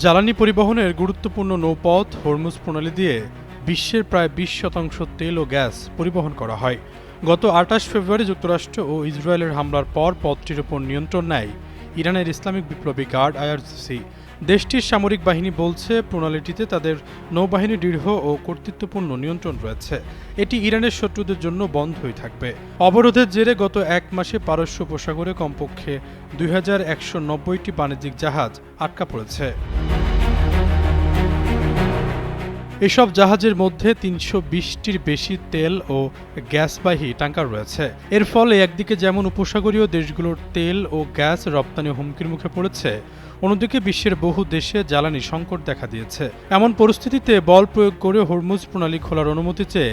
জ্বালানি পরিবহনের গুরুত্বপূর্ণ নৌপথ হরমুজ প্রণালী দিয়ে বিশ্বের প্রায় 20% তেল ও গ্যাস পরিবহন করা হয়। গত 28 ফেব্রুয়ারি যুক্তরাষ্ট্র ও ইসরায়েলের হামলার পর পথটির উপর নিয়ন্ত্রণ নেয় ইরানের ইসলামিক বিপ্লবী গার্ড আইআরজিসি। দেশটির সামরিক বাহিনী বলছে, প্রণালীটিতে তাদের নৌবাহিনীর দৃঢ় ও কর্তৃত্বপূর্ণ নিয়ন্ত্রণ রয়েছে। এটি ইরানের শত্রুদের জন্য বন্ধই থাকবে। অবরোধের জেরে গত এক মাসে পারস্য উপসাগরে কমপক্ষে 2190টি বাণিজ্যিক জাহাজ আটকা পড়েছে। এসব জাহাজের মধ্যে 320টির বেশি তেল ও গ্যাসবাহী ট্যাঙ্কার রয়েছে। এর ফলে একদিকে যেমন উপসাগরীয় দেশগুলোর তেল ও গ্যাস রপ্তানি হুমকির মুখে পড়েছে, অন্যদিকে বিশ্বের বহু দেশে জ্বালানি সংকট দেখা দিয়েছে। এমন পরিস্থিতিতে বল প্রয়োগ করে হরমুজ প্রণালী খোলার অনুমতি চেয়ে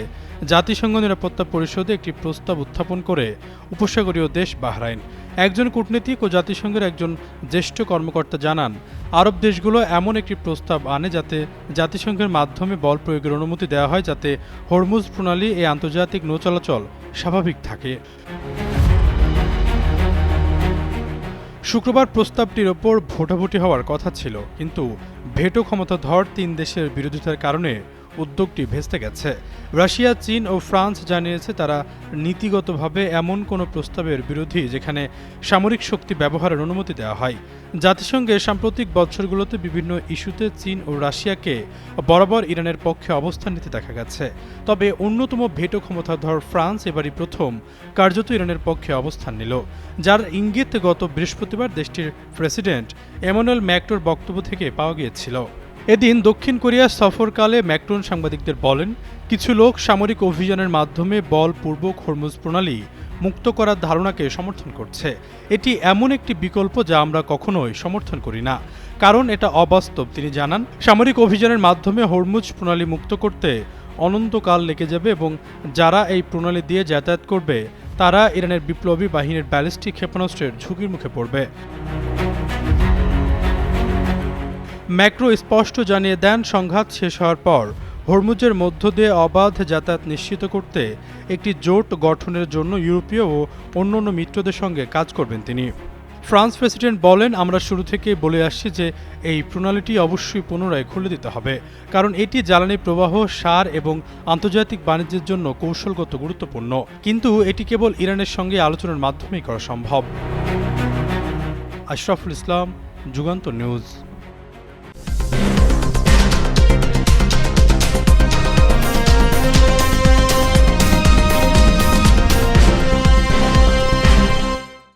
জাতিসংঘ নিরাপত্তা পরিষদে একটি প্রস্তাব উত্থাপন করে উপসাগরীয় দেশ বাহরাইন। একজন কূটনীতিক ও জাতিসংঘের একজন জ্যেষ্ঠ কর্মকর্তা জানান, আরব দেশগুলো এমন একটি প্রস্তাব আনে যাতে জাতিসংঘের মাধ্যমে বল প্রয়োগের অনুমতি দেওয়া হয়, যাতে হরমুজ প্রণালী এই আন্তর্জাতিক নৌ চলাচল স্বাভাবিক থাকে। শুক্রবার প্রস্তাবটির ওপর ভোটাভুটি হওয়ার কথা ছিল, কিন্তু ভেটো ক্ষমতাধর 3 দেশের বিরোধিতার কারণে উদ্যোগটি ভেস্তে গেছে। রাশিয়া, চীন ও ফ্রান্স জানিয়েছে তারা নীতিগতভাবে এমন কোনো প্রস্তাবের বিরোধী যেখানে সামরিক শক্তি ব্যবহারের অনুমতি দেওয়া হয়। জাতিসংঘে সাম্প্রতিক বছরগুলোতে বিভিন্ন ইস্যুতে চীন ও রাশিয়াকে বরাবর ইরানের পক্ষে অবস্থান নিতে দেখা গেছে। তবে অন্যতম ভেটো ক্ষমতাধর ফ্রান্স এবারই প্রথম কার্যত ইরানের পক্ষে অবস্থান নিল, যার ইঙ্গিত গত বৃহস্পতিবার দেশটির প্রেসিডেন্ট এমানুয়েল ম্যাক্রোর বক্তব্য থেকে পাওয়া গিয়েছিল। এদিন দক্ষিণ কোরিয়া সফরকালে ম্যাক্রন সাংবাদিকদের বলেন, কিছু লোক সামরিক অভিযানের মাধ্যমে বলপূর্বক হরমুজ প্রণালী মুক্ত করার ধারণাকে সমর্থন করছে। এটি এমন একটি বিকল্প যা আমরা কখনোই সমর্থন করি না, কারণ এটা অবাস্তব। তিনি জানান, সামরিক অভিযানের মাধ্যমে হরমুজ প্রণালী মুক্ত করতে অনন্তকাল লেগে যাবে এবং যারা এই প্রণালী দিয়ে যাতায়াত করবে তারা ইরানের বিপ্লবী বাহিনীর ব্যালিস্টিক ক্ষেপণাস্ত্রের ঝুঁকির মুখে পড়বে। ম্যাক্রো স্পষ্ট জানিয়ে দেন, সংঘাত শেষ হওয়ার পর হরমুজের মধ্য দিয়ে অবাধ যাতায়াত নিশ্চিত করতে একটি জোট গঠনের জন্য ইউরোপীয় ও অন্যান্য মিত্রদের সঙ্গে কাজ করবেন তিনি। ফ্রান্স প্রেসিডেন্ট বলেন, আমরা শুরু থেকেই বলে আসছি যে এই প্রণালীটি অবশ্যই পুনরায় খুলে দিতে হবে, কারণ এটি জ্বালানি প্রবাহ, সার এবং আন্তর্জাতিক বাণিজ্যের জন্য কৌশলগত গুরুত্বপূর্ণ। কিন্তু এটি কেবল ইরানের সঙ্গে আলোচনার মাধ্যমেই করা সম্ভব। আশরাফুল ইসলাম, যুগান্তর নিউজ।